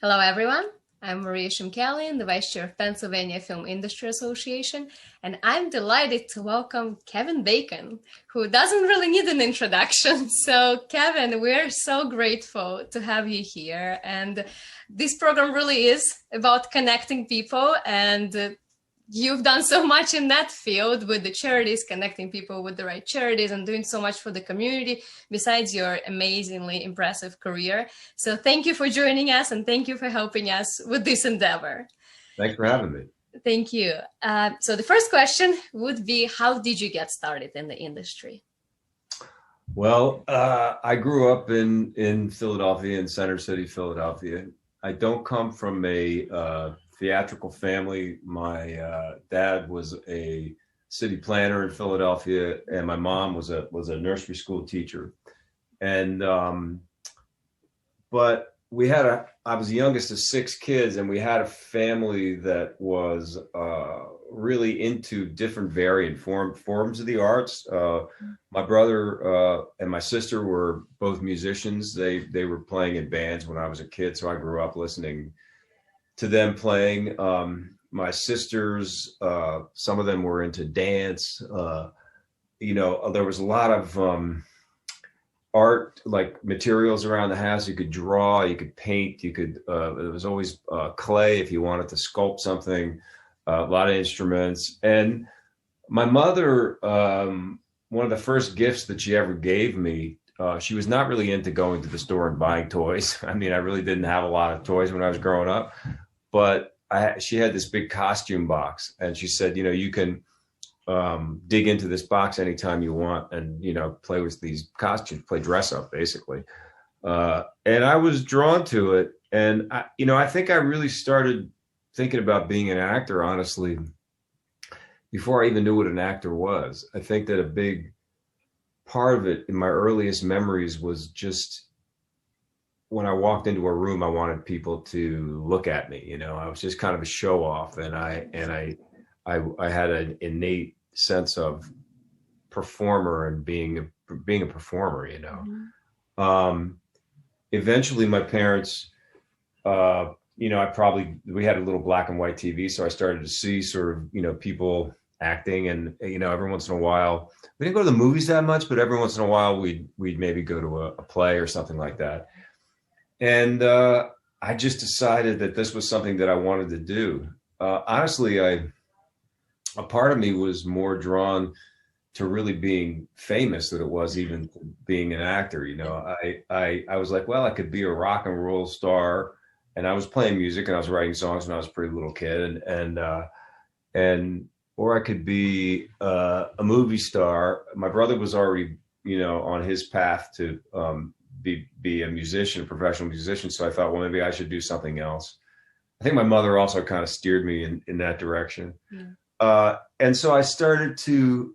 Hello, everyone. I'm Maria Shimkalian, the Vice Chair of Pennsylvania Film Industry Association, and I'm delighted to welcome Kevin Bacon, who doesn't really need an introduction. So, Kevin, we're so grateful to have you here. And this program really is about connecting people, and you've done so much in that field with the charities, connecting people with the right charities and doing so much for the community besides your amazingly impressive career. So thank you for joining us and thank you for helping us with this endeavor. Thanks for having me. Thank you. So the first question would be, how did you get started in the industry? Well, I grew up in Philadelphia, in Center City, Philadelphia. I don't come from a theatrical family. My dad was a city planner in Philadelphia, and my mom was a nursery school teacher. And but I was the youngest of 6 kids, and we had a family that was really into different varied forms of the arts. My brother and my sister were both musicians. They were playing in bands when I was a kid, so I grew up listening to them playing. My sisters, some of them were into dance. There was a lot of art, like materials around the house. You could draw, you could paint, there was always clay if you wanted to sculpt something, a lot of instruments. And my mother, one of the first gifts that she ever gave me, she was not really into going to the store and buying toys. I mean, I really didn't have a lot of toys when I was growing up. But she had this big costume box, and she said, you can dig into this box anytime you want and, play with these costumes, play dress up, basically. And I was drawn to it. And, I think I really started thinking about being an actor, honestly, before I even knew what an actor was. I think that a big part of it in my earliest memories was just when I walked into a room, I wanted people to look at me. I was just kind of a show off, and I had an innate sense of performer and being a performer. Mm-hmm. Eventually, my parents, we had a little black and white TV, so I started to see sort of people acting, and every once in a while, we didn't go to the movies that much, but every once in a while we'd maybe go to a play or something like that. And I just decided that this was something that I wanted to do. Honestly, a part of me was more drawn to really being famous than it was even being an actor. I was like, well, I could be a rock and roll star, and I was playing music and I was writing songs when I was a pretty little kid, and or I could be a movie star. My brother was already, on his path to be a musician, a professional musician. So I thought, well, maybe I should do something else. I think my mother also kind of steered me in that direction. Yeah. And so I started to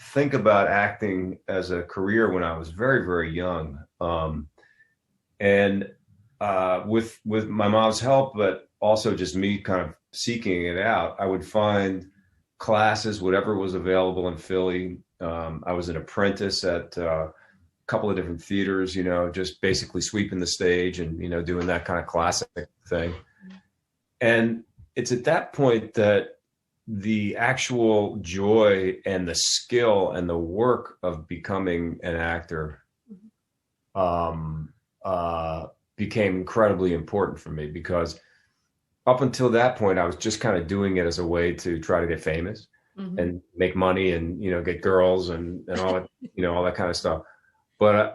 think about acting as a career when I was very, very young. And with my mom's help, but also just me kind of seeking it out, I would find classes, whatever was available in Philly. I was an apprentice at couple of different theaters, just basically sweeping the stage and, doing that kind of classic thing. And it's at that point that the actual joy and the skill and the work of becoming an actor became incredibly important for me, because up until that point, I was just kind of doing it as a way to try to get famous, mm-hmm. and make money and, get girls and all that, all that kind of stuff. But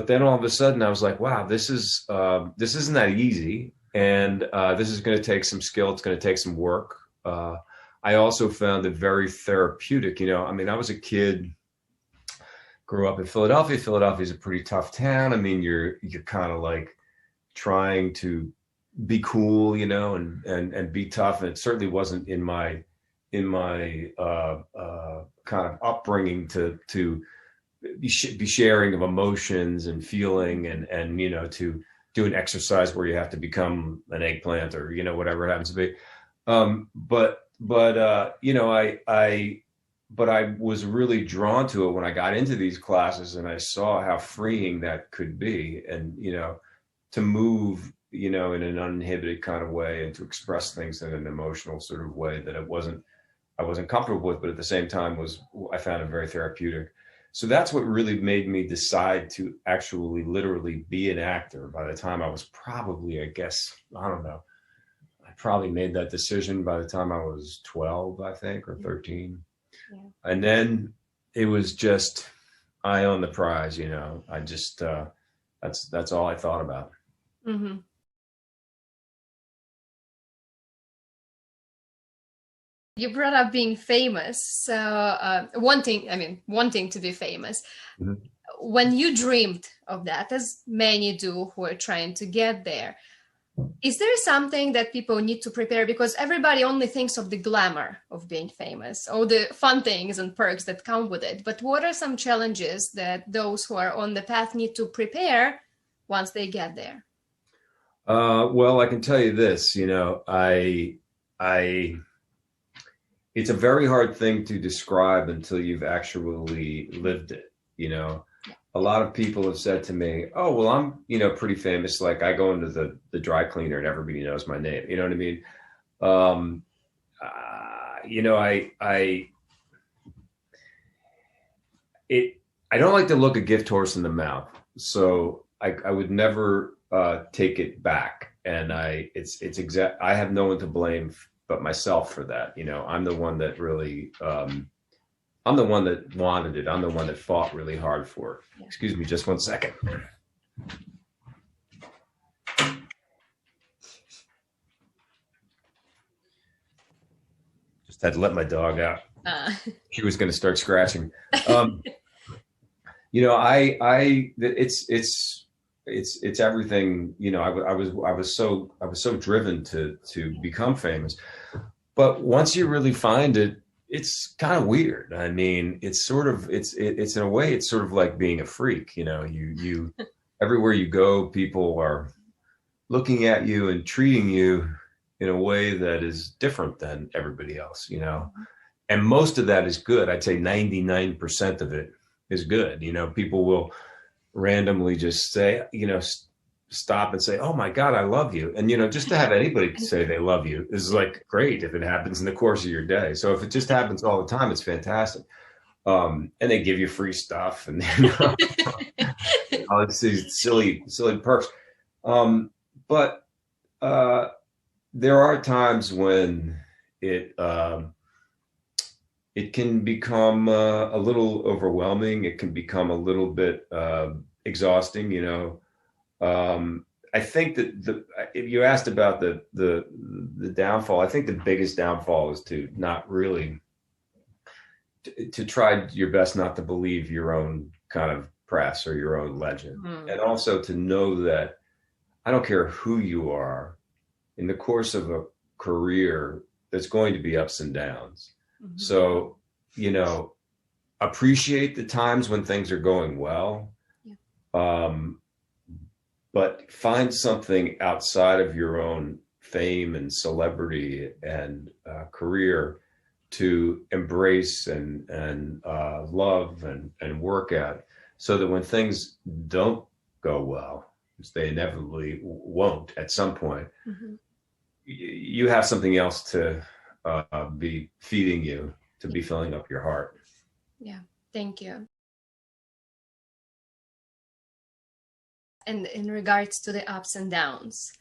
then all of a sudden I was like, wow, this isn't that easy. And this is going to take some skill. It's going to take some work. I also found it very therapeutic. I was a kid, grew up in Philadelphia. Philadelphia is a pretty tough town. You're kind of like trying to be cool, and be tough. And it certainly wasn't in my kind of upbringing to be sharing of emotions and feeling and to do an exercise where you have to become an eggplant or whatever it happens to be, but I was really drawn to it when I got into these classes, and I saw how freeing that could be, and to move you know, in an uninhibited kind of way, and to express things in an emotional sort of way that I wasn't comfortable with, but at the same time I found it very therapeutic. So that's what really made me decide to actually literally be an actor. By the time I was probably, I guess, I don't know, I probably made that decision by the time I was 12, I think, or 13. Yeah. And then it was just eye on the prize, you know. I just, that's all I thought about. Mm-hmm. You brought up being famous. So wanting to be famous. Mm-hmm. When you dreamed of that, as many do who are trying to get there, is there something that people need to prepare? Because everybody only thinks of the glamour of being famous, or the fun things and perks that come with it. But what are some challenges that those who are on the path need to prepare once they get there? Well, I can tell you this, you know, it's a very hard thing to describe until you've actually lived it, you know. Yeah. A lot of people have said to me, oh, well, I'm, you know, pretty famous. Like I go into the dry cleaner and everybody knows my name. You know what I mean? You know, I don't like to look a gift horse in the mouth. So I would never take it back. And I have no one to blame but myself for that. You know, I'm the one that really, I'm the one that wanted it. I'm the one that fought really hard for it. Yeah. Excuse me, just 1 second. Just had to let my dog out. She was going to start scratching. You know, it's everything. You know, I was so driven to become famous, but once you really find it, it's kind of weird. I mean, it's in a way, it's sort of like being a freak. You know, you everywhere you go, people are looking at you and treating you in a way that is different than everybody else. You know, and most of that is good. I'd say 99% of it is good. You know, people will randomly just say, you know, stop and say, oh my God, I love you. And, you know, just to have anybody say they love you is like great if it happens in the course of your day. So if it just happens all the time, it's fantastic. And they give you free stuff and you know, all these silly perks. But there are times when it can become a little overwhelming. It can become a little bit exhausting, you know. I think that if you asked about the downfall, I think the biggest downfall is to not really to try your best not to believe your own kind of press or your own legend, and also to know that I don't care who you are in the course of a career, there's going to be ups and downs. Mm-hmm. So, you know, appreciate the times when things are going well. Yeah. But find something outside of your own fame and celebrity and career to embrace and love and work at, so that when things don't go well, which they inevitably won't at some point, mm-hmm. you have something else to be feeding you, to be filling up your heart. Yeah, thank you. And in regards to the ups and downs,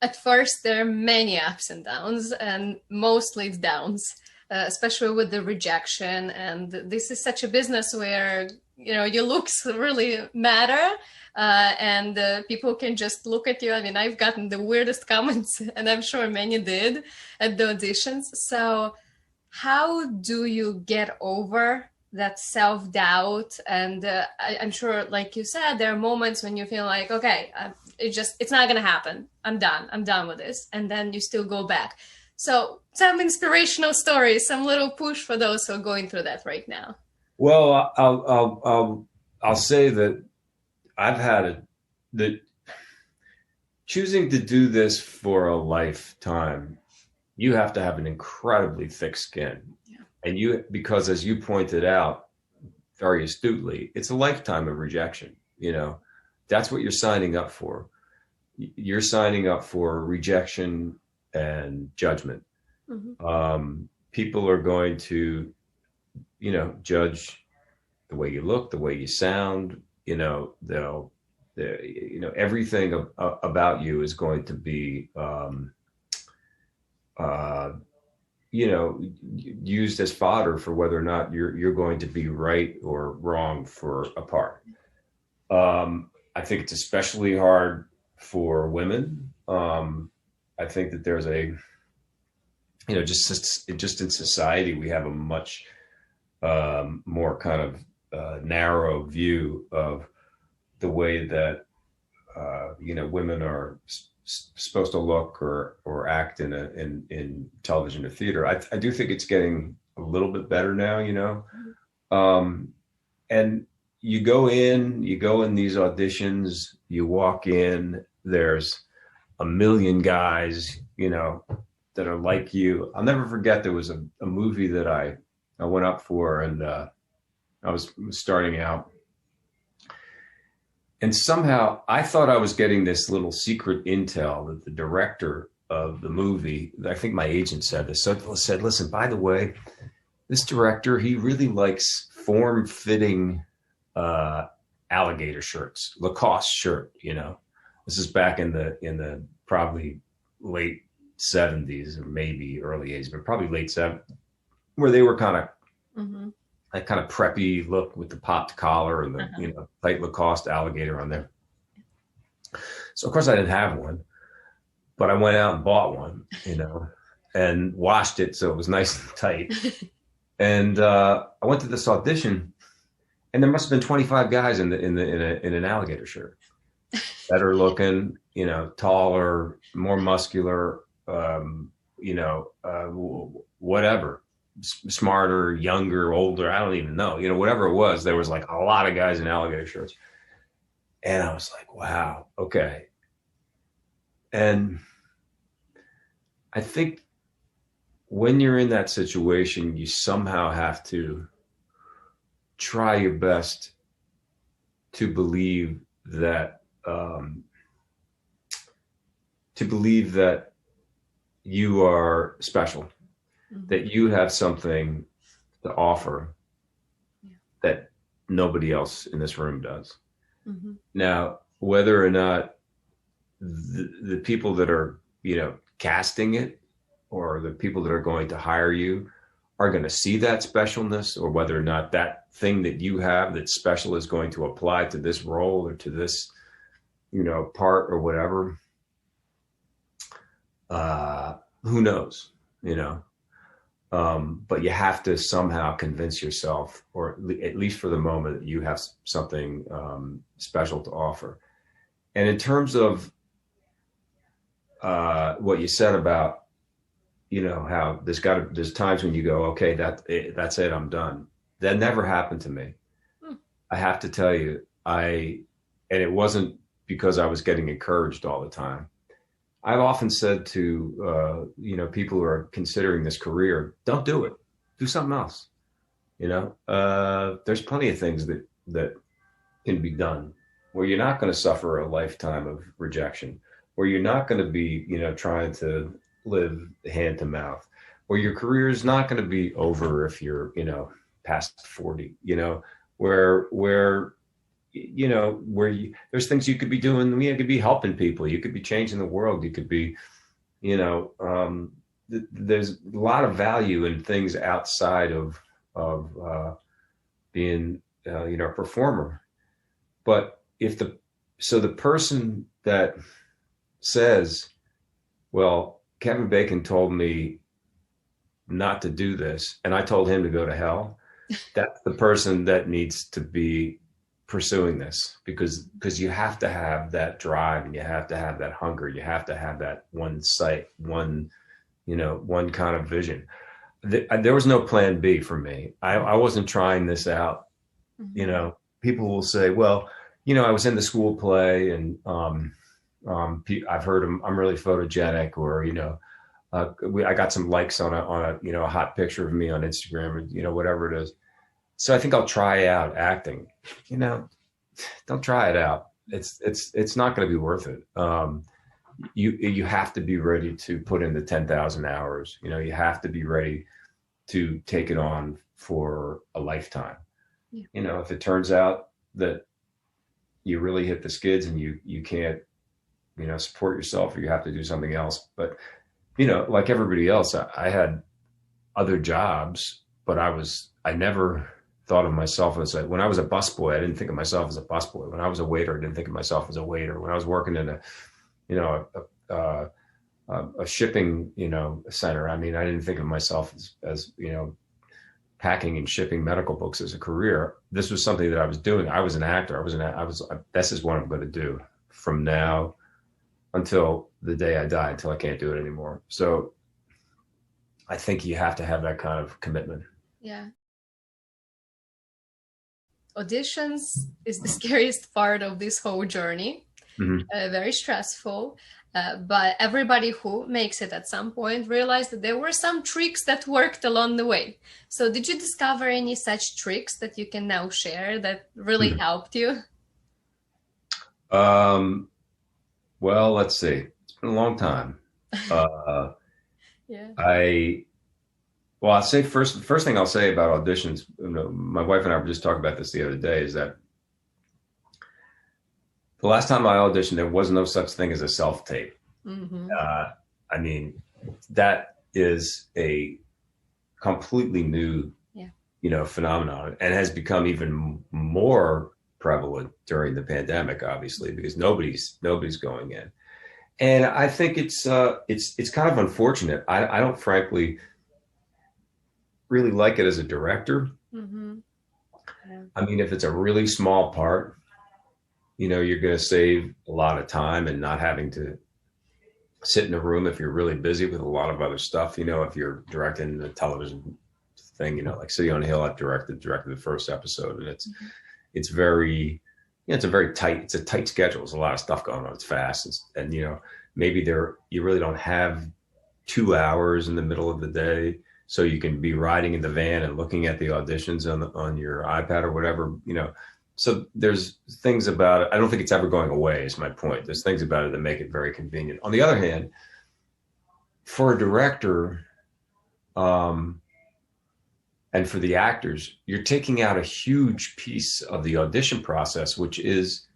at first there are many ups and downs, and mostly it's downs, especially with the rejection. And this is such a business where, you know, your looks really matter, and people can just look at you. I mean, I've gotten the weirdest comments, and I'm sure many did at the auditions. So how do you get over that self-doubt? And I'm sure, like you said, there are moments when you feel like, okay, it's not going to happen. I'm done with this. And then you still go back. So some inspirational stories, some little push for those who are going through that right now. Well, I'll say that I've had that choosing to do this for a lifetime, you have to have an incredibly thick skin. And because as you pointed out very astutely, it's a lifetime of rejection. You know, that's what you're signing up for. you're signing up for rejection and judgment. People are going to, judge the way you look, the way you sound, everything about you is going to be, used as fodder for whether or not you're going to be right or wrong for a part. I think it's especially hard for women. I think that there's just in society, we have a much more kind of narrow view of the way that women are supposed to look or act in television or theater. I do think it's getting a little bit better now, and you go in these auditions, you walk in, there's a million guys, that are like you. I'll never forget, there was a movie that I went up for, and I was starting out. And somehow I thought I was getting this little secret intel that the director of the movie, I think my agent said this, said, listen, by the way, this director, he really likes form-fitting alligator shirts, Lacoste shirt, This is back in the probably late 70s or maybe early 80s, but probably late 70s, where they were kind of that kind of preppy look with the popped collar and the tight Lacoste alligator on there. So of course I didn't have one, but I went out and bought one, and washed it so it was nice and tight. And I went to this audition, and there must have been 25 guys in an alligator shirt, better looking, taller, more muscular, whatever, smarter, younger, older, I don't even know, whatever it was, there was like a lot of guys in alligator shirts. And I was like, wow, okay. And I think when you're in that situation, you somehow have to try your best to believe that you are special, that you have something to offer that nobody else in this room does. Now, whether or not the people that are, casting it, or the people that are going to hire you are going to see that specialness, or whether or not that thing that you have that's special is going to apply to this role or to this, part or whatever. Who knows, but you have to somehow convince yourself, or at least for the moment, that you have something special to offer. And in terms of what you said about, how there's times when you go, okay, that's it, I'm done. That never happened to me. I have to tell you, and it wasn't because I was getting encouraged all the time. I've often said to, people who are considering this career, don't do it. Do something else. There's plenty of things that can be done where you're not going to suffer a lifetime of rejection, where you're not going to be, trying to live hand to mouth, where your career is not going to be over if you're, past 40, where there's things you could be doing. You could be helping people. You could be changing the world. You could be, there's a lot of value in things outside of being, a performer. But the person that says, well, Kevin Bacon told me not to do this, and I told him to go to hell, that's the person that needs to be pursuing this, because you have to have that drive, and you have to have that hunger. You have to have that one sight, one kind of vision. There was no plan B for me. I wasn't trying this out. People will say, well, I was in the school play, and I've heard I'm really photogenic, or, I got some likes on a hot picture of me on Instagram, or, whatever it is. So I think I'll try out acting. Don't try it out. it's not going to be worth it. You have to be ready to put in the 10,000 hours. You know, you have to be ready to take it on for a lifetime. Yeah. You know, if it turns out that you really hit the skids and you can't, you know, support yourself, or you have to do something else. But, you know, like everybody else, I had other jobs, but I never thought of myself as when I was a busboy, I didn't think of myself as a busboy. When I was a waiter, I didn't think of myself as a waiter. When I was working in a shipping, you know, center, I mean, I didn't think of myself as, you know, packing and shipping medical books as a career. This was something that I was doing. I was an actor. This is what I'm going to do from now until the day I die, until I can't do it anymore. So I think you have to have that kind of commitment. Yeah. Auditions is the scariest part of this whole journey. Mm-hmm. Very stressful. But everybody who makes it at some point realized that there were some tricks that worked along the way. So did you discover any such tricks that you can now share that really helped you? Well, let's see. It's been a long time. Yeah. I'll say the first thing I'll say about auditions, you know, my wife and I were just talking about this the other day, is that the last time I auditioned, there was no such thing as a self-tape. Mm-hmm. I mean, that is a completely new, you know, phenomenon, and has become even more prevalent during the pandemic, obviously, because nobody's going in. And I think it's kind of unfortunate. I don't frankly really like it as a director. Mm-hmm. Yeah. I mean, if it's a really small part, you know, you're going to save a lot of time and not having to sit in a room if you're really busy with a lot of other stuff. You know, if you're directing a television thing, you know, like City on a Hill, I've directed the first episode, and it's very, you know, it's a tight schedule. There's a lot of stuff going on. It's fast. And you know, maybe you really don't have 2 hours in the middle of the day, so you can be riding in the van and looking at the auditions on your iPad or whatever, you know. So there's things about it. I don't think it's ever going away, is my point. There's things about it that make it very convenient. On the other hand, for a director, and for the actors, you're taking out a huge piece of the audition process, which is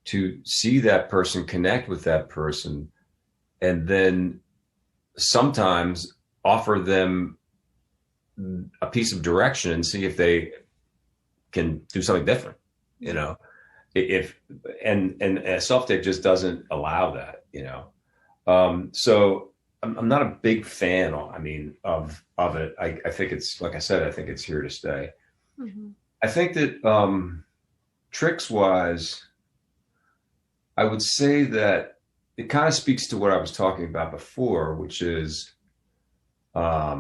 to see that person, connect with that person, and then sometimes offer them a piece of direction and see if they can do something different. You know, and a self-tape just doesn't allow that, you know. So I'm not a big fan, I mean, of it. I think it's, like I said, I think it's here to stay. Mm-hmm. I think that tricks wise, I would say that it kind of speaks to what I was talking about before, which is, I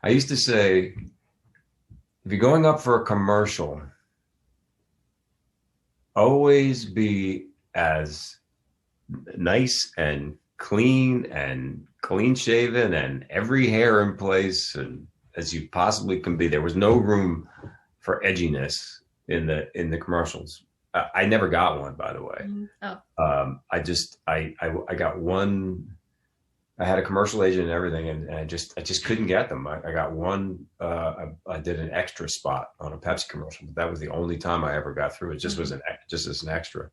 used to say, if you're going up for a commercial, always be as nice and clean shaven and every hair in place and as you possibly can be. There was no room for edginess in the commercials. I never got one, by the way. Oh. I got one. I had a commercial agent and everything, and I just couldn't get them. I got one. I did an extra spot on a Pepsi commercial, but that was the only time I ever got through. It just was just as an extra.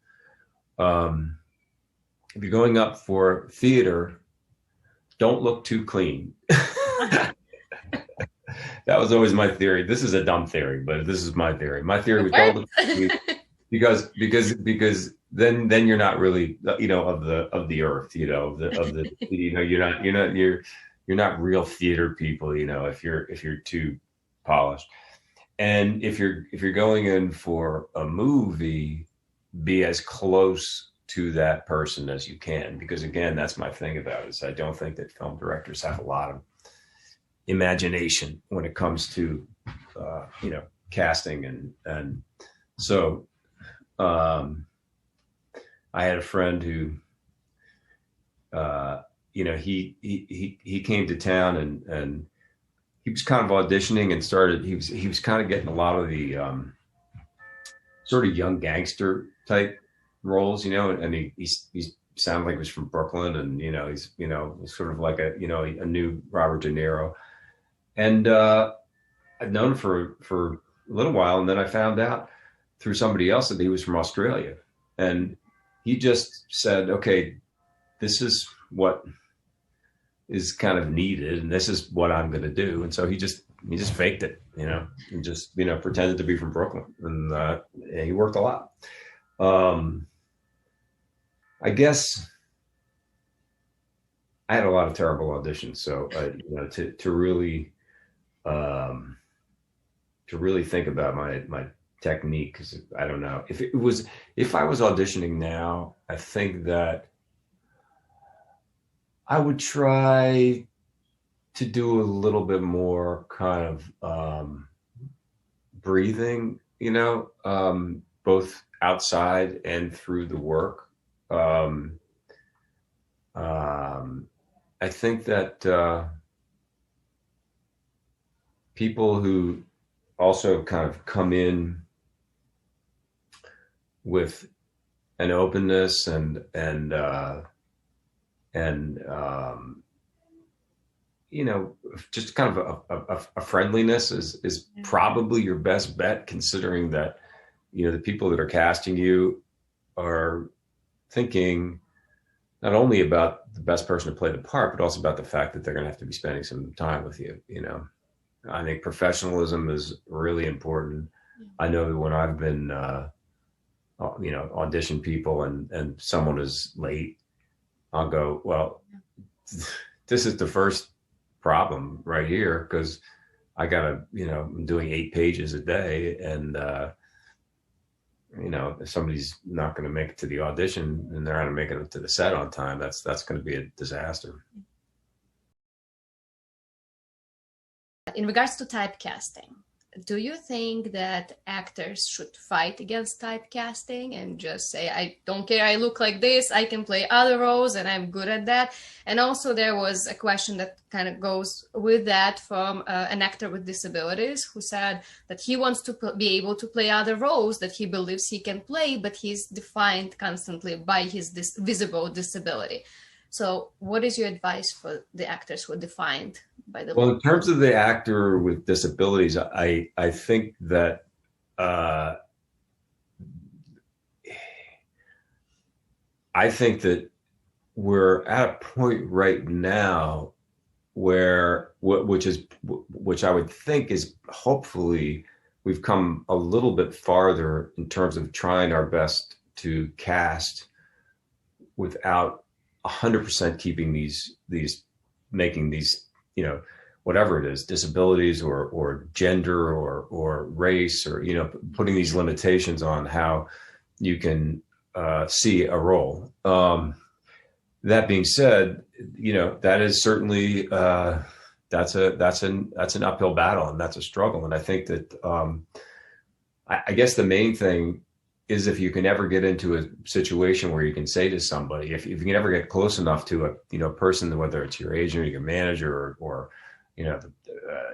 If you're going up for theater, don't look too clean. That was always my theory. This is a dumb theory, but this is my theory. My theory was don't look too clean because then you're not really, you know, of the earth, you know, of the you know, you're not real theater people, you know, if you're too polished. And if you're going in for a movie, be as close to that person as you can, because again, that's my thing about it, is I don't think that film directors have a lot of imagination when it comes to you know, casting and so I had a friend who, you know, he came to town and he was kind of auditioning and he was kind of getting a lot of the sort of young gangster type roles, you know, and he's sounded like he was from Brooklyn, and you know, he's, you know, sort of like a, you know, a new Robert De Niro. And I'd known him for a little while, and then I found out through somebody else that he was from Australia, and he just said, "Okay, this is what is kind of needed, and this is what I'm going to do." And so he just faked it, you know, and just, you know, pretended to be from Brooklyn, and he worked a lot. I guess I had a lot of terrible auditions, so you know, to really think about my technique, because I don't know if I was auditioning now, I think that I would try to do a little bit more kind of breathing, you know, both outside and through the work. I think that people who also kind of come in with an openness and you know, just kind of a friendliness is probably your best bet, considering that, you know, the people that are casting you are thinking not only about the best person to play the part, but also about the fact that they're going to have to be spending some time with you. You know, I think professionalism is really important. I know that when I've been, you know, audition people and someone is late, I'll go, well, this is the first problem right here, because I gotta, you know, I'm doing 8 pages a day, and you know, if somebody's not going to make it to the audition and they're not making it to the set on time, that's going to be a disaster. In regards to typecasting, do you think that actors should fight against typecasting and just say, I don't care, I look like this, I can play other roles and I'm good at that? And also there was a question that kind of goes with that from an actor with disabilities who said that he wants to be able to play other roles that he believes he can play, but he's defined constantly by his visible disability. So what is your advice for the actors who are defined by the... Well, in terms of the actor with disabilities, I think that we're at a point right now where which I would think is, hopefully we've come a little bit farther in terms of trying our best to cast without 100% keeping these making these, you know, whatever it is, disabilities or gender or race, or, you know, putting these limitations on how you can see a role. That being said, you know, that is certainly that's an uphill battle, and that's a struggle. And I think that I guess the main thing is, if you can ever get into a situation where you can say to somebody, if you can ever get close enough to a, you know, person, whether it's your agent or your manager or you know,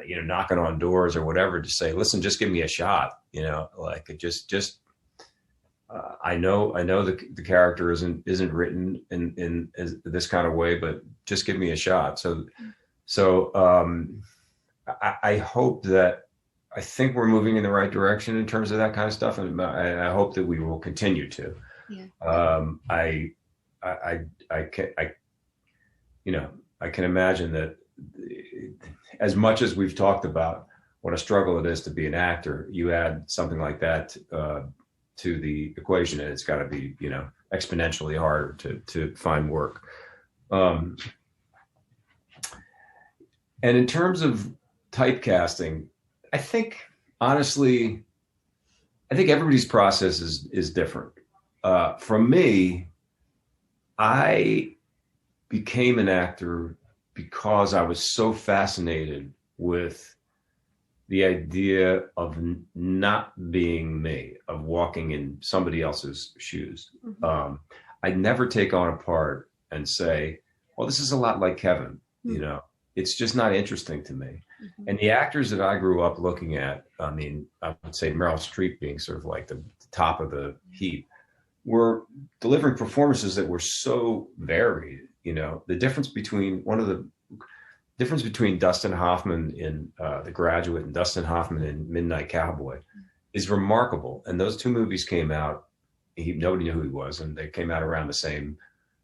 you know, knocking on doors or whatever, to say, listen, just give me a shot, you know, like I know the character isn't written in this kind of way, but just give me a shot. So I hope that, I think we're moving in the right direction in terms of that kind of stuff, and I hope that we will continue to. Yeah. You know, I can imagine that as much as we've talked about what a struggle it is to be an actor, you add something like that to the equation, and it's got to be, you know, exponentially harder to find work. And in terms of typecasting, I think, honestly, I think everybody's process is different. For me, I became an actor because I was so fascinated with the idea of not being me, of walking in somebody else's shoes. I'd never take on a part and say, well, this is a lot like Kevin, you know, it's just not interesting to me. Mm-hmm. And the actors that I grew up looking at, I mean, I would say Meryl Streep being sort of like the top of the heap, were delivering performances that were so varied. You know, the difference between Dustin Hoffman in The Graduate and Dustin Hoffman in Midnight Cowboy is remarkable. And those two movies came out, nobody knew who he was, and they came out around the same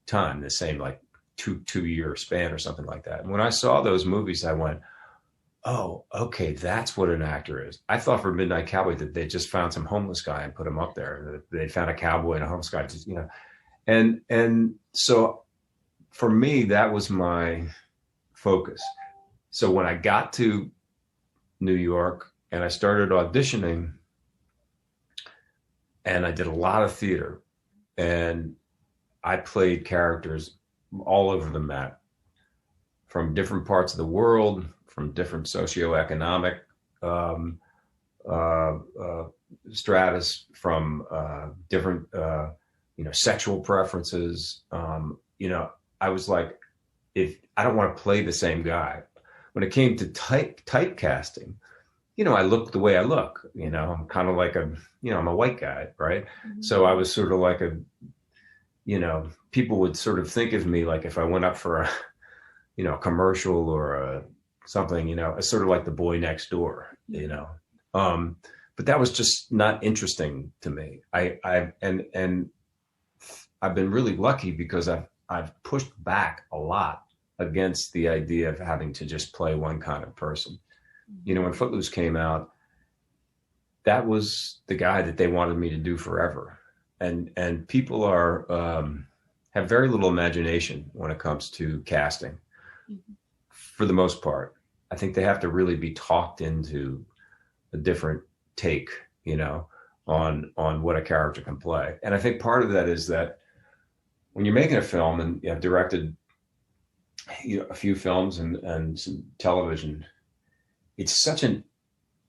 time, the same like two-year span or something like that. And when I saw those movies, I went, oh, okay, that's what an actor is. I thought for Midnight Cowboy that they just found some homeless guy and put him up there. They found a cowboy and a homeless guy, just, you know. And so for me, that was my focus. So when I got to New York and I started auditioning, and I did a lot of theater, and I played characters all over the map, from different parts of the world, from different socioeconomic stratus, from different sexual preferences. I was like, if I don't want to play the same guy. When it came to typecasting, I look the way I look. I'm kind of like I'm a white guy, right? Mm-hmm. So I was sort of like people would sort of think of me like if I went up for a commercial or something, it's sort of like the boy next door, but that was just not interesting to me. I've been really lucky because I've pushed back a lot against the idea of having to just play one kind of person. When Footloose came out, that was the guy that they wanted me to do forever. And people have very little imagination when it comes to casting. Mm-hmm. For the most part, I think they have to really be talked into a different take, on what a character can play. And I think part of that is that when you're making a film and you have directed a few films and some television, it's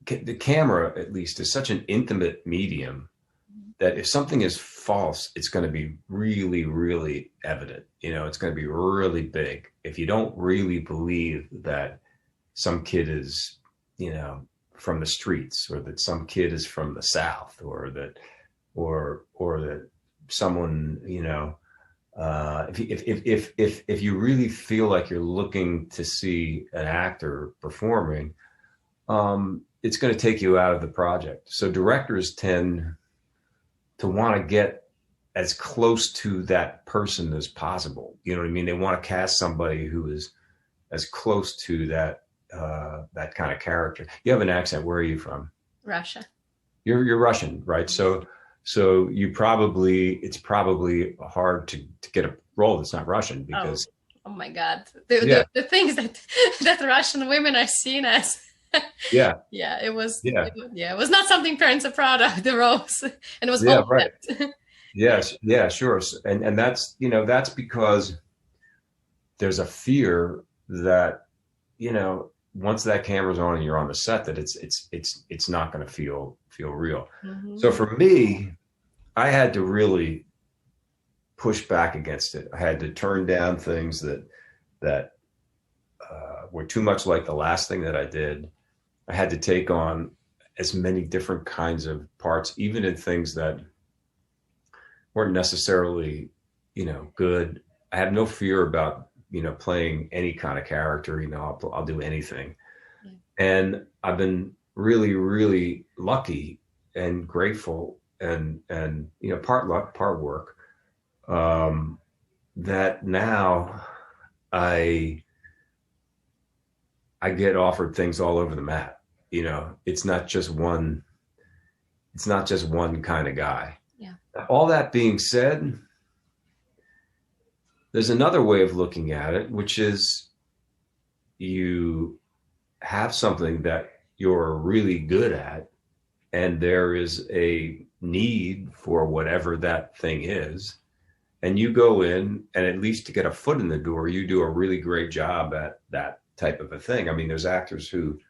the camera at least is such an intimate medium that if something is false, it's going to be really, really evident. It's going to be really big. If you don't really believe that some kid is, from the streets, or that some kid is from the South, or that someone, if you really feel like you're looking to see an actor performing, it's going to take you out of the project. So directors tend to want to get as close to that person as possible. You know what I mean? They want to cast somebody who is as close to that kind of character. You have an accent. Where are you from? Russia. You're Russian, right? So it's probably hard to get a role that's not Russian because. Oh my God. The things that Russian women are seen as. Yeah. Yeah, it was. Yeah. It was not something parents are proud of, the roles, and it was right. Yes. Yeah. Sure. And that's that's because there's a fear that once that camera's on and you're on the set, that it's not going to feel real. Mm-hmm. So for me, I had to really push back against it. I had to turn down things that were too much like the last thing that I did. I had to take on as many different kinds of parts, even in things that weren't necessarily, good. I had no fear about, playing any kind of character. I'll do anything. Yeah. And I've been really, really lucky and grateful and part luck, part work, that now I get offered things all over the map. It's not just one kind of guy. Yeah. All that being said, there's another way of looking at it, which is you have something that you're really good at, and there is a need for whatever that thing is. And you go in, and at least to get a foot in the door, you do a really great job at that type of a thing. I mean, there's actors who,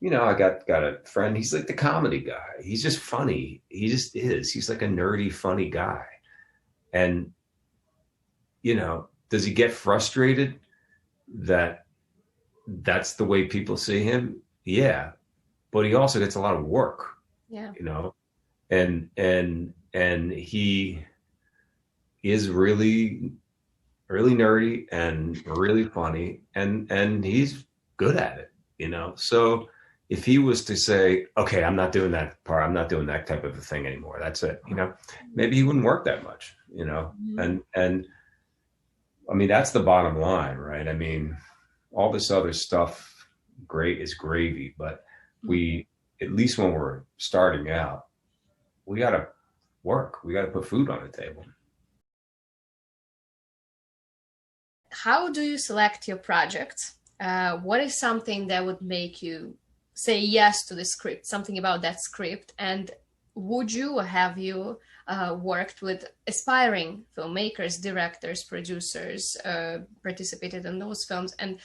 I got a friend, he's like the comedy guy. He's just funny. He just is. He's like a nerdy, funny guy. And, does he get frustrated that that's the way people see him. Yeah, but he also gets a lot of work. Yeah. You know, and he is really really nerdy and really funny, and he's good at it. You know, so if he was to say, okay, I'm not doing that part, I'm not doing that type of a thing anymore, that's it, you know, maybe he wouldn't work that much, you know. And I mean, that's the bottom line, right? I mean, all this other stuff, great, is gravy, but we, at least when we're starting out, we got to work, we got to put food on the table. How do you select your projects? What is something that would make you say yes to the script, something about that script? And would you, or have you worked with aspiring filmmakers, directors, producers, participated in those films? And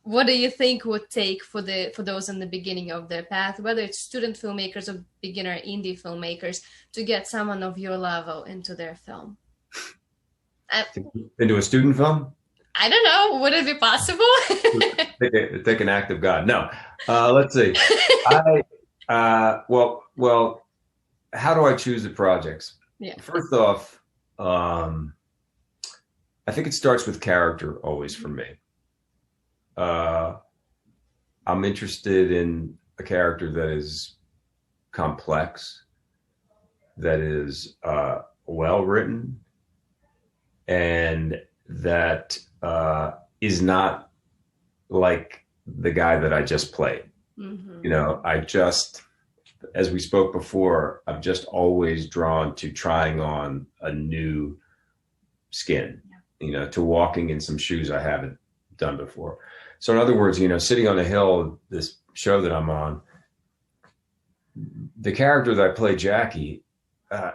what do you think would take for those in the beginning of their path, whether it's student filmmakers or beginner indie filmmakers, to get someone of your level into their film? Into a student film? I don't know. Would it be possible? Take an act of God. No. Let's see. Well, how do I choose the projects? Yeah. First off, I think it starts with character always for me. I'm interested in a character that is complex, that is well written, and that is not like the guy that I just played. Mm-hmm. You know, as we spoke before, I've just always drawn to trying on a new skin, you know, to walking in some shoes I haven't done before. So in other words, you know, Sitting on a Hill, this show that I'm on, the character that I play, Jackie,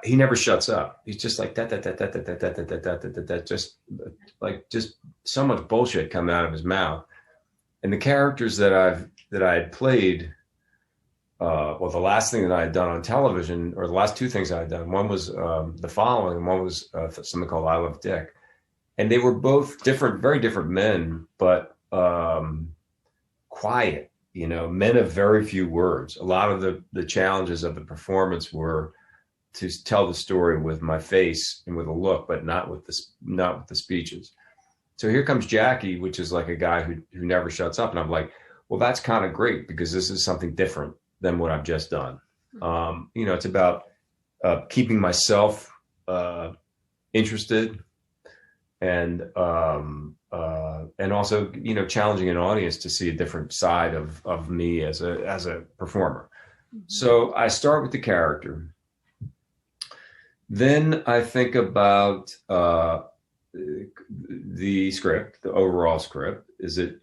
he never shuts up. He's just like that, just so much bullshit coming out of his mouth. And the characters that I had played, well, the last thing that I had done on television, or the last two things I had done, one was The Following, and one was something called I Love Dick. And they were both different, very different men, but quiet, you know, men of very few words. A lot of the challenges of the performance were to tell the story with my face and with a look, but not with the speeches. So here comes Jackie, which is like a guy who never shuts up. And I'm like, well, that's kind of great, because this is something different than what I've just done. You know, it's about keeping myself interested, and also, you know, challenging an audience to see a different side of me as a performer. Mm-hmm. So I start with the character. Then I think about the script, the overall script. Is it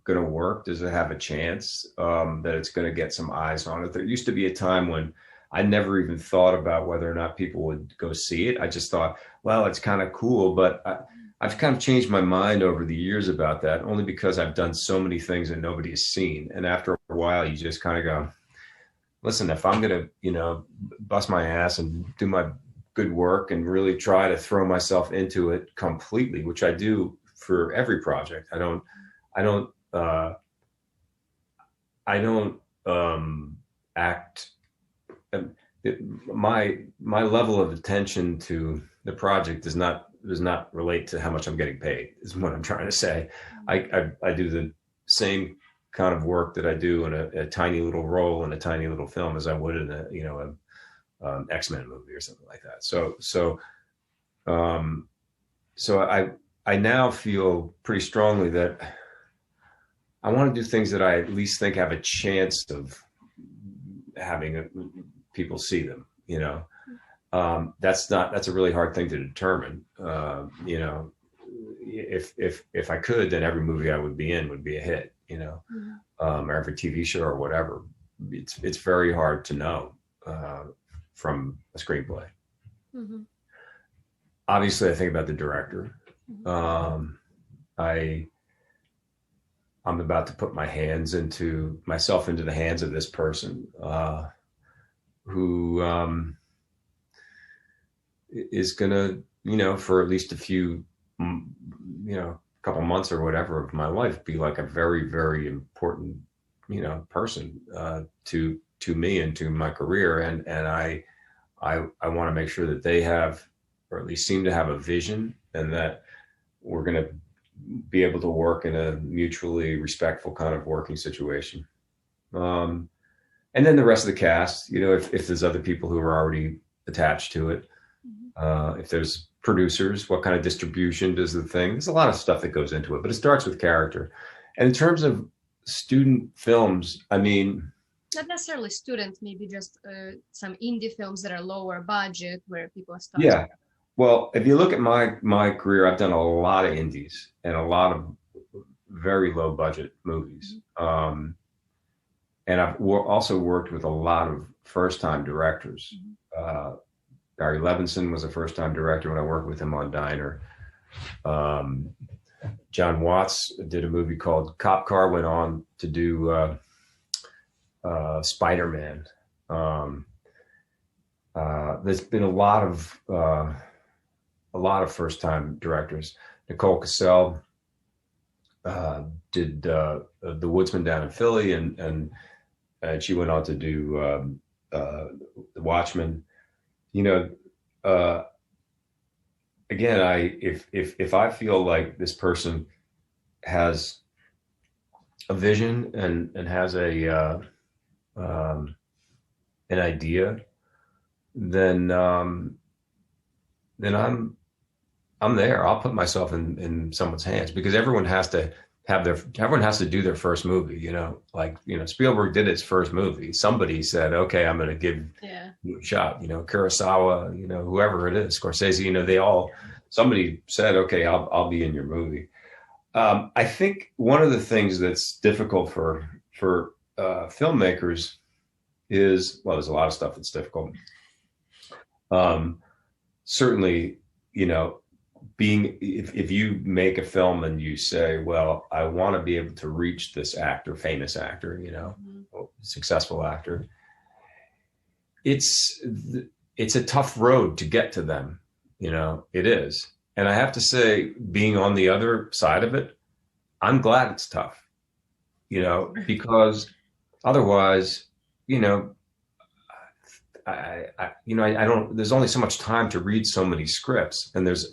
going to work? Does it have a chance that it's going to get some eyes on it? There used to be a time when I never even thought about whether or not people would go see it. I just thought, well, it's kind of cool. But I've kind of changed my mind over the years about that, only because I've done so many things that nobody has seen. And after a while, you just kind of go, listen, if I'm going to, you know, bust my ass and do my good work and really try to throw myself into it completely, which I do for every project. I don't act. My level of attention to the project does not relate to how much I'm getting paid, is what I'm trying to say. I do the same kind of work that I do in a tiny little role in a tiny little film as I would in a, you know, X-Men movie or something like that. So I now feel pretty strongly that I want to do things that I at least think have a chance of having people see them, you know. That's a really hard thing to determine. You know, if I could, then every movie I would be in would be a hit, you know, or every TV show or whatever. It's very hard to know from a screenplay. Mm-hmm. Obviously, I think about the director. I'm about to put myself into the hands of this person who is gonna, you know, for at least a few, you know, couple months or whatever of my life be like a very, very important, person to me and to my career. And I want to make sure that they have, or at least seem to have, a vision, and that we're going to be able to work in a mutually respectful kind of working situation. And then the rest of the cast, if there's other people who are already attached to it, if there's producers, what kind of distribution does the thing, there's a lot of stuff that goes into it, but it starts with character. And in terms of student films, I mean, not necessarily student, maybe just some indie films that are lower budget where people are starting. Yeah. Well, if you look at my career, I've done a lot of indies and a lot of very low budget movies. And I've also worked with a lot of first-time directors. Barry Levinson was a first-time director when I worked with him on Diner. John Watts did a movie called Cop Car, went on to do Spider-Man. There's been a lot of first-time directors. Nicole Cassell did the Woodsman down in Philly, and she went on to do the Watchmen. Again, if I feel like this person has a vision and has an idea, then I'm there. I'll put myself in someone's hands, because everyone has to do their first movie, Spielberg did his first movie. Somebody said, okay, I'm going to give you a shot, Kurosawa, whoever it is, Scorsese, somebody said, okay, I'll be in your movie. I think one of the things that's difficult for filmmakers is, well, there's a lot of stuff that's difficult. Certainly, if you make a film and you say, well, I want to be able to reach this actor, famous actor, successful actor, it's a tough road to get to them. It is. And I have to say, being on the other side of it, I'm glad it's tough, because otherwise, I don't, there's only so much time to read so many scripts, and there's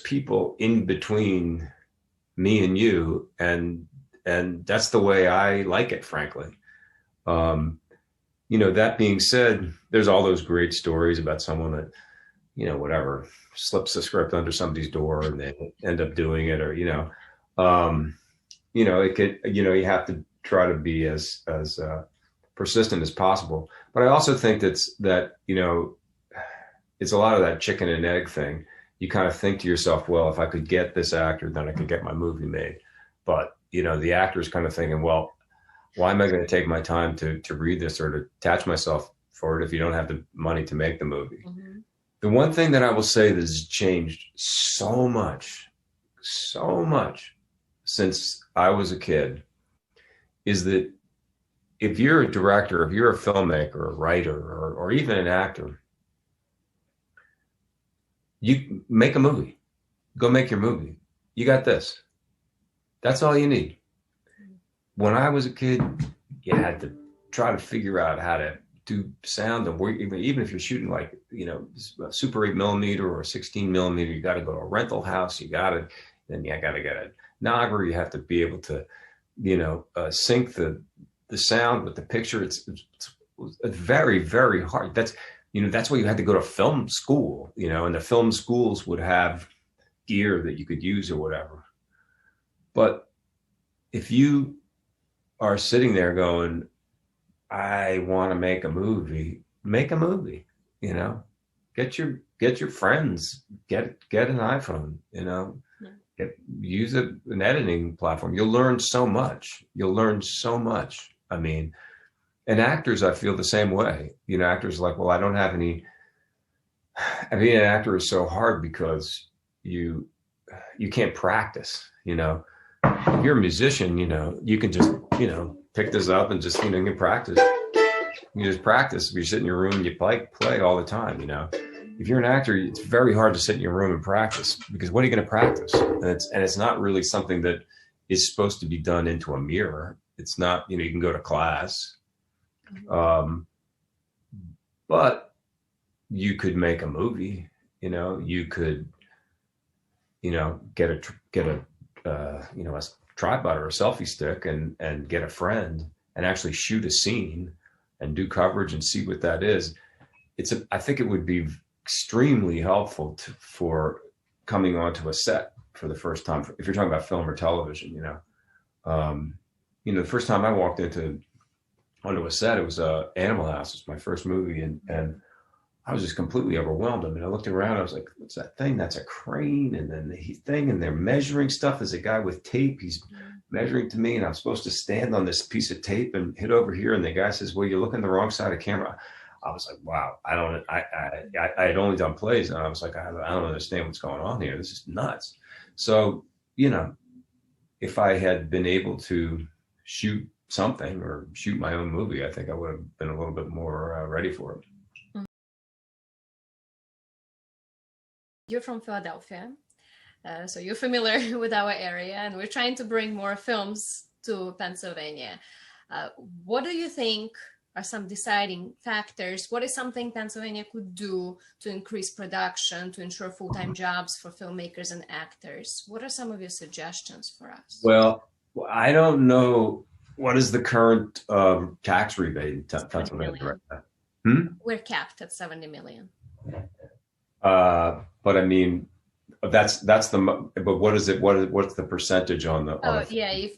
people in between me and you, and that's the way I like it, frankly. That being said, there's all those great stories about someone that, whatever, slips the script under somebody's door and they end up doing it, or, it could, you have to try to be as persistent as possible. But I also think that it's a lot of that chicken and egg thing. You kind of think to yourself, well, if I could get this actor, then I could get my movie made. But, the actor is kind of thinking, well, why am I going to take my time to read this or to attach myself for it if you don't have the money to make the movie? Mm-hmm. The one thing that I will say that has changed so much since I was a kid is that if you're a director, if you're a filmmaker, a writer, or even an actor, you make a movie. Go make your movie. You got this. That's all you need. When I was a kid, you had to try to figure out how to do sound, and work, even if you're shooting like, Super 8mm or a 16mm, you got to go to a rental house. You got to get a Nagra. You have to be able to, sync the sound with the picture. It's very, very hard. That's why you had to go to film school, and the film schools would have gear that you could use or whatever. But if you are sitting there going, I want to make a movie, make a movie, get your friends, get an iPhone, use an editing platform. You'll learn so much. I mean, and actors, I feel the same way. Actors are like, well, I don't have any. I mean, an actor is so hard because you can't practice. If you're a musician, you can just, pick this up and just, you can practice. You just practice. You sit in your room, you play all the time, if you're an actor, it's very hard to sit in your room and practice, because what are you going to practice? And it's not really something that is supposed to be done into a mirror. It's not, you can go to class, but you could make a movie. You could, get a tripod or a selfie stick and get a friend and actually shoot a scene and do coverage and see what that is. I think it would be extremely helpful for coming onto a set for the first time. If you're talking about film or television, the first time I walked onto a set, it was Animal House. It was my first movie, and I was just completely overwhelmed. I mean, I looked around, I was like, what's that thing? That's a crane. And then the thing, and they're measuring stuff. There's a guy with tape. He's measuring to me, and I'm supposed to stand on this piece of tape and hit over here. And the guy says, well, you're looking the wrong side of camera. I was like, wow, I had only done plays. And I was like, I don't understand what's going on here. This is nuts. So, if I had been able to shoot something or shoot my own movie, I think I would have been a little bit more ready for it. You're from Philadelphia, so you're familiar with our area, and we're trying to bring more films to Pennsylvania. What do you think are some deciding factors? What is something Pennsylvania could do to increase production, to ensure full-time jobs for filmmakers and actors? What are some of your suggestions for us? Well, I don't know. What is the current tax rebate in Pennsylvania right now? We're capped at 70 million. But I mean, that's but what is it? What's the percentage on the?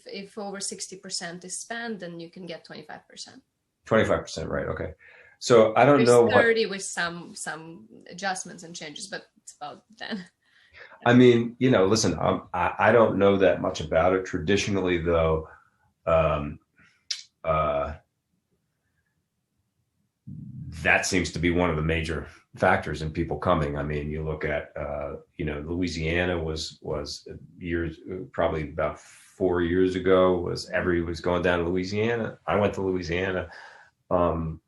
If over 60% is spent, then you can get 25%. 25%, right? Okay. So I don't know. 30 with some adjustments and changes, but it's about then. I mean, listen, I don't know that much about it. Traditionally, though, that seems to be one of the major factors in people coming. I mean, you look at, Louisiana was years, probably about 4 years ago, everybody was going down to Louisiana. I went to Louisiana.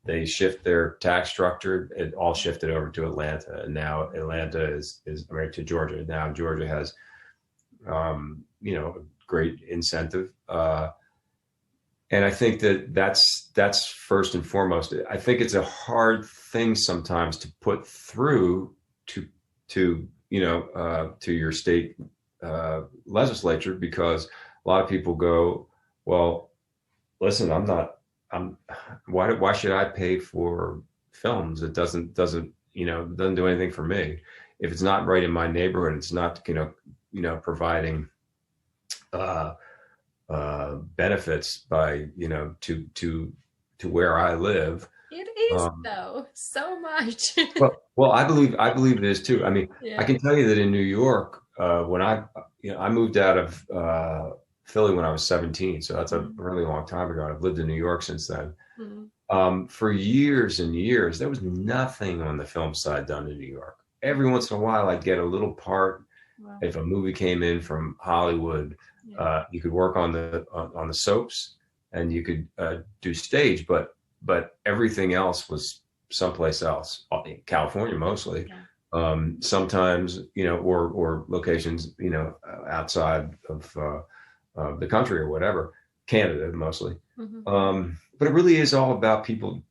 They shift their tax structure. It all shifted over to Atlanta, and now Atlanta is married to Georgia. Now Georgia has, great incentive. And I think that's first and foremost. I think it's a hard thing sometimes to put through to your state legislature, because a lot of people go, well, listen, why should I pay for films? It doesn't do anything for me. If it's not right in my neighborhood, it's not, providing, benefits by, to where I live. It is though, so much. well, I believe it is too. I mean, I can tell you that in New York, when I moved out of Philly when I was 17, so that's a really long time ago. I've lived in New York since then. For years and years, there was nothing on the film side done in New York. Every once in a while, I'd get a little part. Wow. If a movie came in from Hollywood, you could work on the soaps, and you could do stage, but everything else was someplace else, California mostly. Sometimes, or locations, outside of the country or whatever, Canada mostly. But it really is all about people,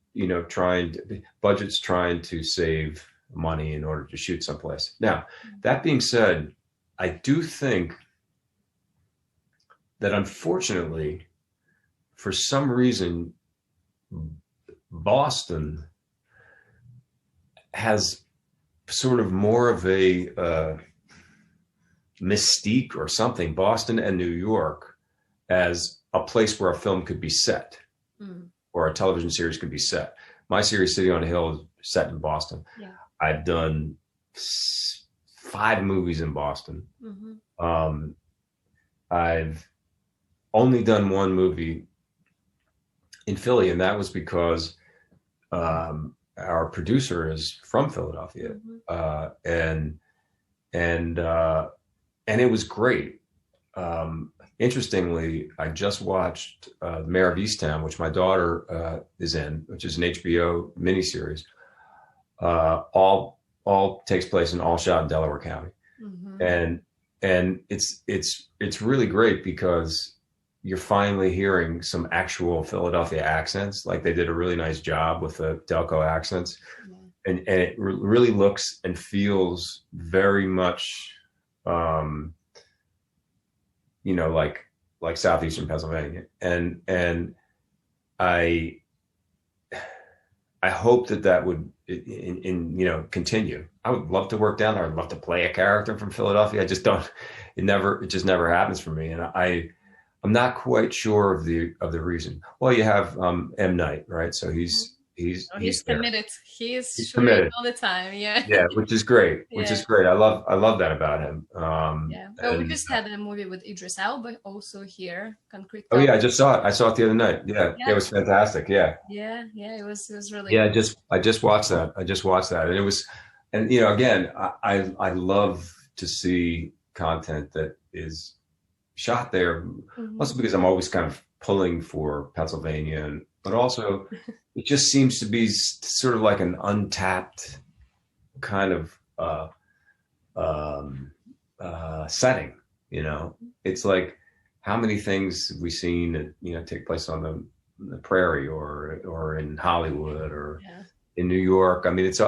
budgets trying to save money in order to shoot someplace. Now, that being said, I do think that unfortunately, for some reason, Boston has sort of more of a mystique or something, Boston and New York, as a place where a film could be set, or a television series could be set. My series, City on a Hill, is set in Boston. I've done 5 movies in Boston. I've only done 1 movie in Philly, and that was because our producer is from Philadelphia, and it was great. Interestingly, I just watched Mayor of Easttown, which my daughter is in, which is an HBO miniseries. All all takes place and all shot in Delaware County. Mm-hmm. And it's really great because you're finally hearing some actual Philadelphia accents. Like they did a really nice job with the Delco accents. Yeah. And it really looks and feels very much, you know, like southeastern Pennsylvania. And I hope that would in you know continue. I would love to work down there. I'd love to play a character from Philadelphia. I just don't. It just never happens for me. And I'm not quite sure of the reason. Well, you have M. Night, right? So he's committed. He's shooting committed all the time. Yeah. Yeah, which is great. Which is great. I love that about him. Yeah. Well, we just had a movie with Idris Elba also here. Concrete. Oh yeah, I just saw it. I saw it the other night. Yeah, it was fantastic. Yeah. Yeah, it was really. Yeah, I just watched that. And it was, and you know, again, I love to see content that is shot there. Mm-hmm. Also because I'm always kind of pulling for Pennsylvania, but also it just seems to be sort of like an untapped kind of setting. You know, it's like how many things have we seen that, you know, take place on the prairie or in Hollywood or in New York. I mean, it's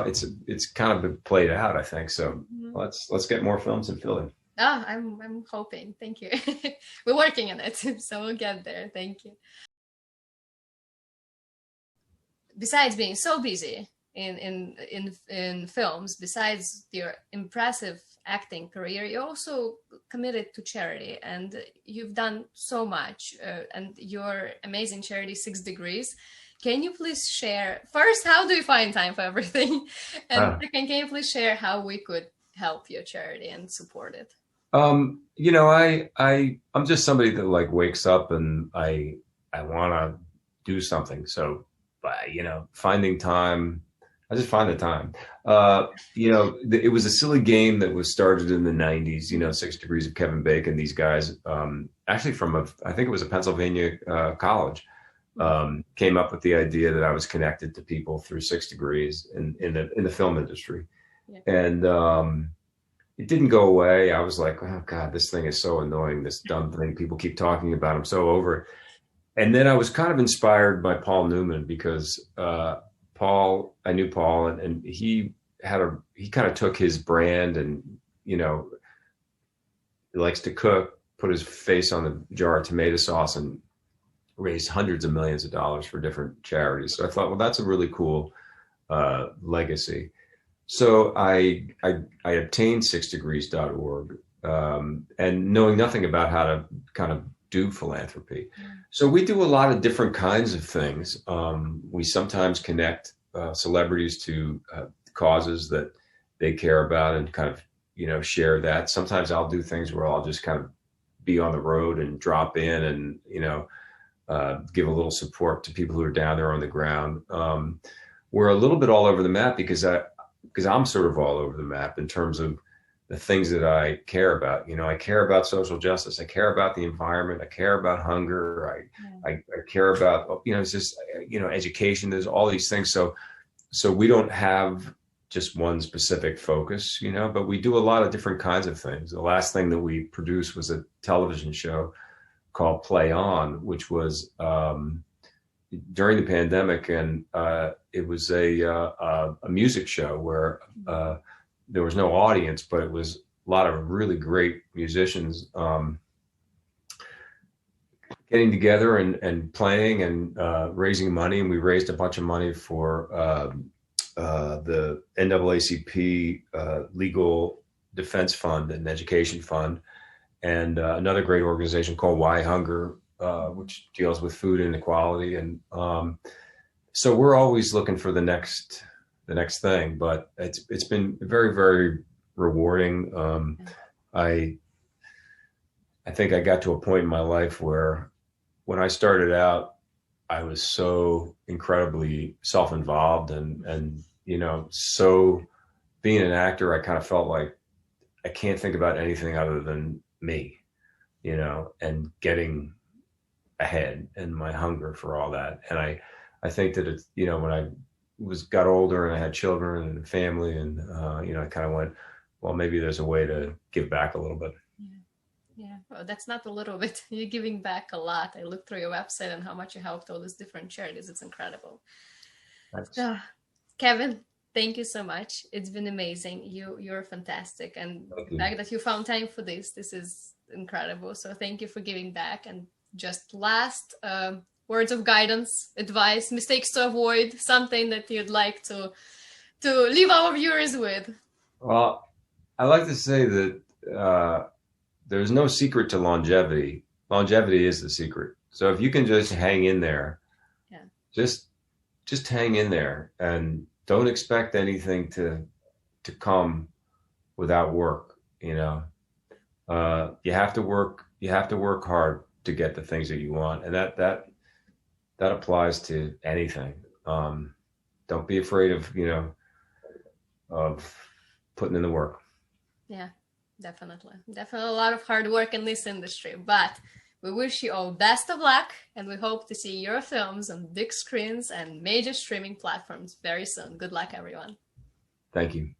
kind of been played out, I think. So let's get more films in Philly. Oh, I'm hoping. Thank you. We're working on it, so we'll get there. Thank you. Besides being so busy in films, besides your impressive acting career, you're also committed to charity, and you've done so much. And your amazing charity, 6 Degrees. Can you please share first, how do you find time for everything, and second, can you please share how we could help your charity and support it? You know, I'm just somebody that like wakes up and I want to do something. So, you know, finding time, I just find the time. You know, it was a silly game that was started in the 90s, you know, 6 Degrees of Kevin Bacon, these guys, actually I think it was a Pennsylvania college, came up with the idea that I was connected to people through 6 Degrees in the film industry. Yeah. And it didn't go away. I was like, oh God, this thing is so annoying. This dumb thing people keep talking about. I'm so over it. And then I was kind of inspired by Paul Newman because I knew Paul, and he kind of took his brand and, you know, he likes to cook, put his face on the jar of tomato sauce and raised hundreds of millions of dollars for different charities. So I thought, well, that's a really cool legacy. So I obtained 6degrees.org, and knowing nothing about how to kind of do philanthropy. So we do a lot of different kinds of things. We sometimes connect celebrities to causes that they care about and kind of, you know, share that. Sometimes I'll do things where I'll just kind of be on the road and drop in and, you know, give a little support to people who are down there on the ground. We're a little bit all over the map because I'm sort of all over the map in terms of the things that I care about. You know, I care about social justice. I care about the environment. I care about hunger. I care about, you know, it's just, you know, education. There's all these things. So we don't have just one specific focus, you know, but we do a lot of different kinds of things. The last thing that we produced was a television show called Play On, which was during the pandemic, and it was a music show where there was no audience, but it was a lot of really great musicians getting together and playing and raising money. And we raised a bunch of money for the NAACP Legal Defense Fund and Education Fund, and another great organization called Why Hunger, which deals with food inequality. And so we're always looking for the next thing, but it's been very, very rewarding. I think I got to a point in my life where when I started out, I was so incredibly self-involved and you know, so being an actor, I kind of felt like I can't think about anything other than me, you know, and getting ahead and my hunger for all that. And I think that it's, you know, when I got older and I had children and a family, and you know, I kind of went, well, maybe there's a way to give back a little bit. Yeah, well, that's not a little bit. You're giving back a lot. I looked through your website and how much you helped all these different charities. It's incredible. Thanks. So, Kevin, thank you so much. It's been amazing. You're fantastic, and the fact that you found time for this is incredible. So thank you for giving back. And just last words of guidance, advice, mistakes to avoid, something that you'd like to leave our viewers with. Well, I like to say that there's no secret to longevity. Longevity is the secret. So if you can just hang in there, yeah, just hang in there and don't expect anything to come without work. You know, you have to work. You have to work hard to get the things that you want, and that applies to anything. Don't be afraid of of putting in the work. Yeah, definitely a lot of hard work in this industry, but we wish you all best of luck, and we hope to see your films on big screens and major streaming platforms very soon. Good luck, everyone. Thank you.